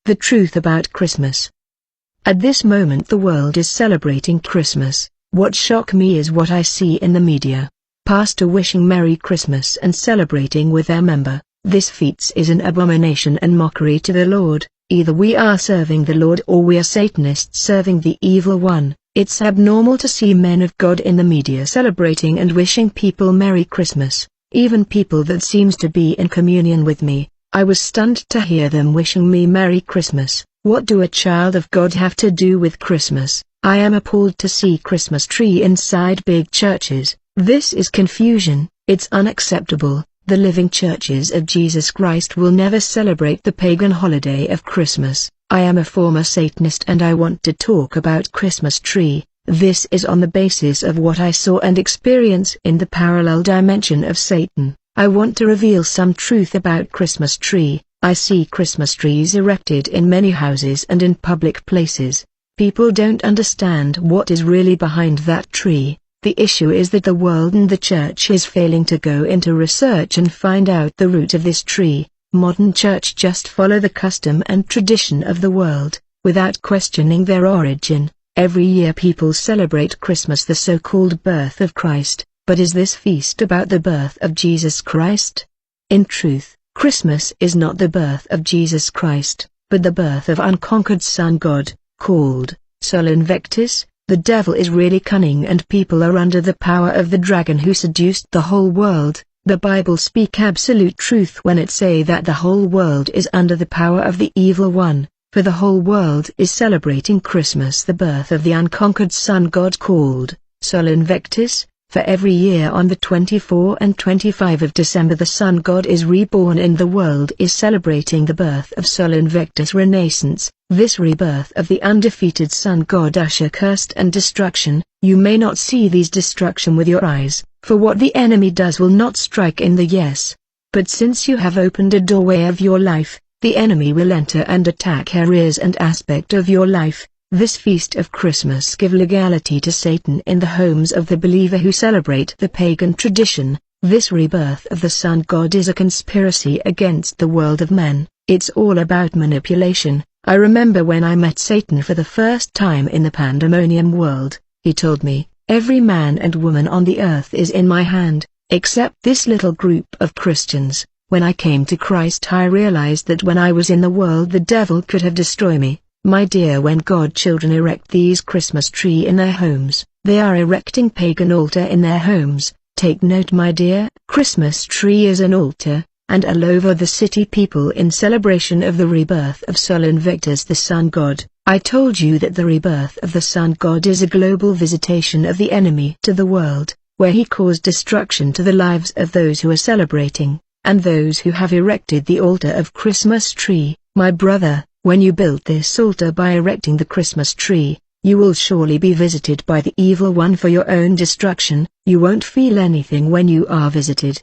The truth about Christmas. At this moment the world is celebrating Christmas. What shocks me is what I see in the media. Pastor wishing Merry Christmas and celebrating with their member. This feast is an abomination and mockery to the Lord. Either we are serving the Lord or we are Satanists serving the evil one. It's abnormal to see men of God in the media celebrating and wishing people Merry Christmas, even people that seems to be in communion with me. I was stunned to hear them wishing me Merry Christmas. What do a child of God have to do with Christmas? I am appalled to see Christmas tree inside big churches. This is confusion. It's unacceptable. The living churches of Jesus Christ will never celebrate the pagan holiday of Christmas. I am a former Satanist and I want to talk about Christmas tree. This is on the basis of what I saw and experience in the parallel dimension of Satan. I want to reveal some truth about Christmas tree. I see Christmas trees erected in many houses and in public places. People don't understand what is really behind that tree. The issue is that the world and the church is failing to go into research and find out the root of this tree. Modern church just follow the custom and tradition of the world, without questioning their origin. Every year people celebrate Christmas, the so-called birth of Christ. But is this feast about the birth of Jesus Christ? In truth, Christmas is not the birth of Jesus Christ, but the birth of unconquered Son God, called Sol Invictus. The devil is really cunning and people are under the power of the dragon who seduced the whole world. The Bible speak absolute truth when it say that the whole world is under the power of the evil one, for the whole world is celebrating Christmas, the birth of the unconquered Son God called Sol Invictus. For every year on the 24 and 25 of December the Son God is reborn and the world is celebrating the birth of Sol Invictus Renaissance. This rebirth of the undefeated Son God usher curse and destruction. You may not see these destruction with your eyes, for what the enemy does will not strike in the yes. But since you have opened a doorway of your life, the enemy will enter and attack areas and aspect of your life. This feast of Christmas give legality to Satan in the homes of the believer who celebrate the pagan tradition. This rebirth of the Son God is a conspiracy against the world of men. It's all about manipulation. I remember when I met Satan for the first time in the pandemonium world, he told me, every man and woman on the earth is in my hand, except this little group of Christians. When I came to Christ I realized that when I was in the world the devil could have destroyed me. My dear, when God children erect these Christmas tree in their homes, they are erecting pagan altar in their homes. Take note my dear, Christmas tree is an altar, and all over the city people in celebration of the rebirth of Sol Invictus the Son God. I told you that the rebirth of the Son God is a global visitation of the enemy to the world, where he caused destruction to the lives of those who are celebrating, and those who have erected the altar of Christmas tree. My brother, when you build this altar by erecting the Christmas tree, you will surely be visited by the evil one for your own destruction. You won't feel anything when you are visited,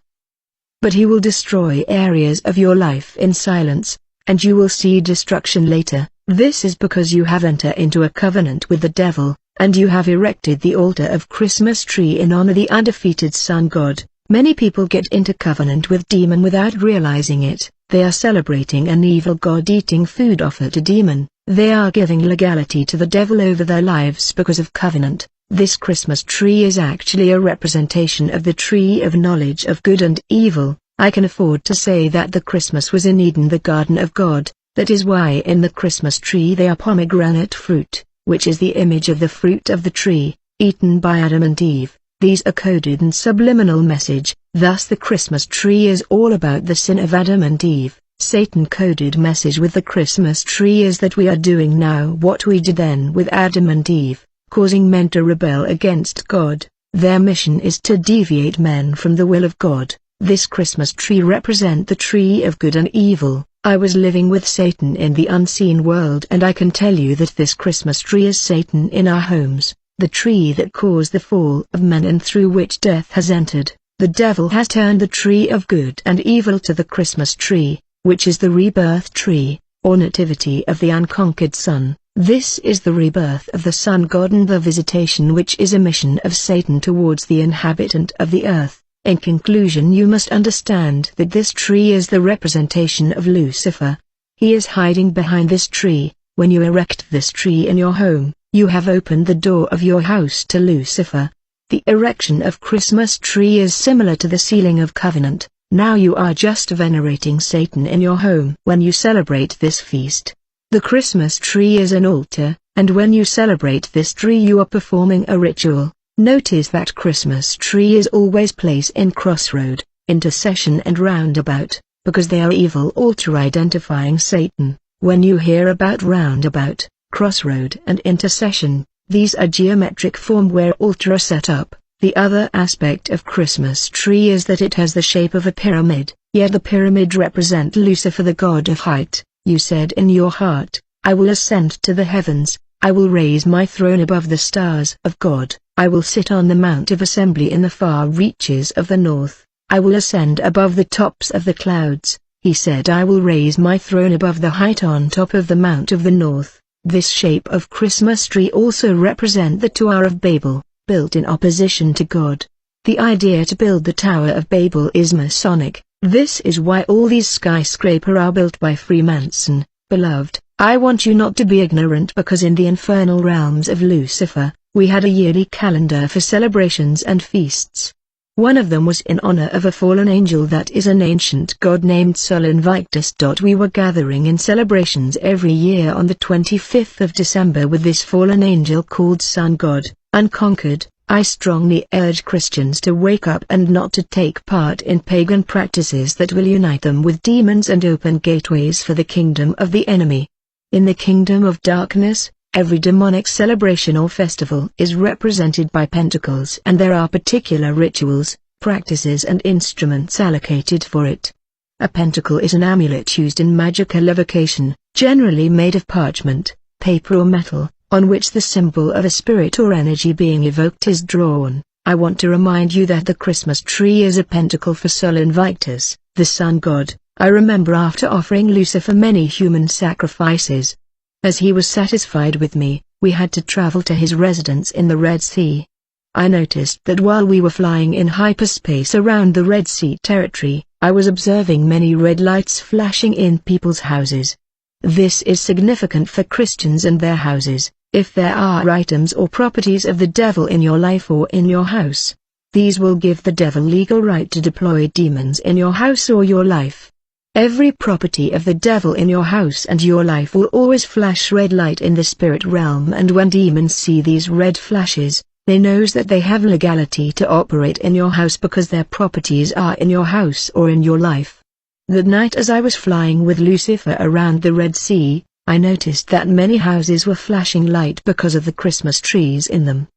but he will destroy areas of your life in silence, and you will see destruction later. This is because you have entered into a covenant with the devil, and you have erected the altar of Christmas tree in honor the undefeated Son God. Many people get into covenant with demon without realizing it. They are celebrating an evil god eating food offered to demon. They are giving legality to the devil over their lives because of covenant. This Christmas tree is actually a representation of the tree of knowledge of good and evil. I can afford to say that the Christmas was in Eden, the garden of God. That is why in the Christmas tree they are pomegranate fruit, which is the image of the fruit of the tree, eaten by Adam and Eve. These are coded and subliminal message. Thus the Christmas tree is all about the sin of Adam and Eve. Satan coded message with the Christmas tree is that we are doing now what we did then with Adam and Eve, causing men to rebel against God. Their mission is to deviate men from the will of God. This Christmas tree represent the tree of good and evil. I was living with Satan in the unseen world and I can tell you that this Christmas tree is Satan in our homes. The tree that caused the fall of men and through which death has entered. The devil has turned the tree of good and evil to the Christmas tree, which is the rebirth tree, or nativity of the unconquered Son. This is the rebirth of the Son God and the visitation which is a mission of Satan towards the inhabitant of the earth. In conclusion, you must understand that this tree is the representation of Lucifer. He is hiding behind this tree. When you erect this tree in your home, you have opened the door of your house to Lucifer. The erection of Christmas tree is similar to the sealing of covenant. Now you are just venerating Satan in your home. When you celebrate this feast, the Christmas tree is an altar, and when you celebrate this tree you are performing a ritual. Notice that Christmas tree is always placed in crossroad, intercession and roundabout, because they are evil altar identifying Satan. When you hear about roundabout, crossroad and intercession, these are geometric form where altar are set up. The other aspect of Christmas tree is that it has the shape of a pyramid, yet the pyramid represent Lucifer, the god of height. You said in your heart, I will ascend to the heavens, I will raise my throne above the stars of God, I will sit on the mount of assembly in the far reaches of the north, I will ascend above the tops of the clouds. He said, I will raise my throne above the height on top of the mount of the north. This shape of Christmas tree also represent the Tower of Babel, built in opposition to God. The idea to build the Tower of Babel is Masonic. This is why all these skyscrapers are built by Freemason. Beloved, I want you not to be ignorant, because in the infernal realms of Lucifer, we had a yearly calendar for celebrations and feasts. One of them was in honor of a fallen angel that is an ancient god named Sol Invictus. We were gathering in celebrations every year on the 25th of December with this fallen angel called Sun God, unconquered. I strongly urge Christians to wake up and not to take part in pagan practices that will unite them with demons and open gateways for the kingdom of the enemy. In the kingdom of darkness, every demonic celebration or festival is represented by pentacles, and there are particular rituals, practices and instruments allocated for it. A pentacle is an amulet used in magical evocation, generally made of parchment, paper or metal, on which the symbol of a spirit or energy being evoked is drawn. I want to remind you that the Christmas tree is a pentacle for Sol Invictus, the sun god. I remember after offering Lucifer many human sacrifices, as he was satisfied with me, we had to travel to his residence in the Red Sea. I noticed that while we were flying in hyperspace around the Red Sea territory, I was observing many red lights flashing in people's houses. This is significant for Christians and their houses. If there are items or properties of the devil in your life or in your house, these will give the devil legal right to deploy demons in your house or your life. Every property of the devil in your house and your life will always flash red light in the spirit realm, and when demons see these red flashes, they knows that they have legality to operate in your house because their properties are in your house or in your life. That night as I was flying with Lucifer around the Red Sea, I noticed that many houses were flashing light because of the Christmas trees in them.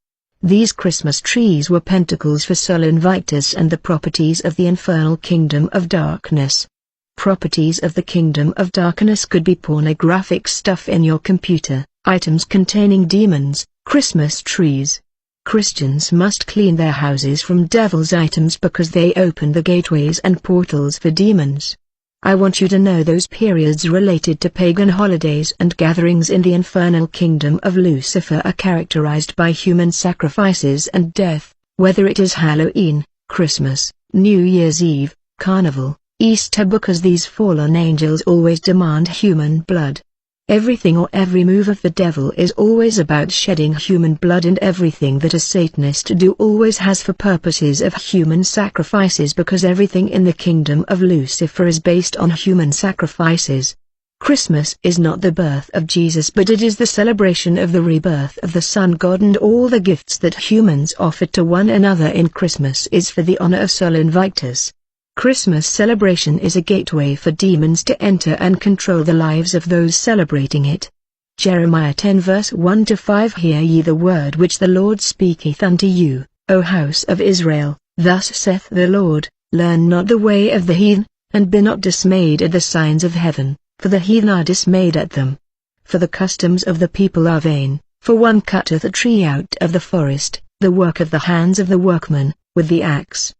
These Christmas trees were pentacles for Sol Invictus and the properties of the infernal kingdom of darkness. Properties of the kingdom of darkness could be pornographic stuff in your computer, items containing demons, Christmas trees. Christians must clean their houses from devil's items because they open the gateways and portals for demons. I want you to know those periods related to pagan holidays and gatherings in the infernal kingdom of Lucifer are characterized by human sacrifices and death, whether it is Halloween, Christmas, New Year's Eve, Carnival, Easter, because these fallen angels always demand human blood. Everything or every move of the devil is always about shedding human blood, and everything that a Satanist do always has for purposes of human sacrifices, because everything in the kingdom of Lucifer is based on human sacrifices. Christmas is not the birth of Jesus, but it is the celebration of the rebirth of the Sun God, and all the gifts that humans offer to one another in Christmas is for the honor of Sol Invictus. Christmas celebration is a gateway for demons to enter and control the lives of those celebrating it. Jeremiah 10 verse 1-5 Hear ye the word which the Lord speaketh unto you, O house of Israel, thus saith the Lord, learn not the way of the heathen, and be not dismayed at the signs of heaven, for the heathen are dismayed at them. For the customs of the people are vain, for one cutteth a tree out of the forest, the work of the hands of the workman, with the axe.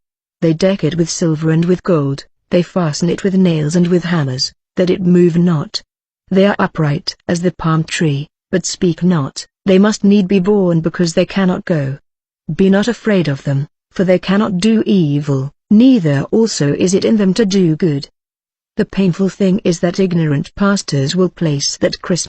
They deck it with silver and with gold, they fasten it with nails and with hammers, that it move not. They are upright as the palm tree, but speak not, they must need be born because they cannot go. Be not afraid of them, for they cannot do evil, neither also is it in them to do good. The painful thing is that ignorant pastors will place that Christmas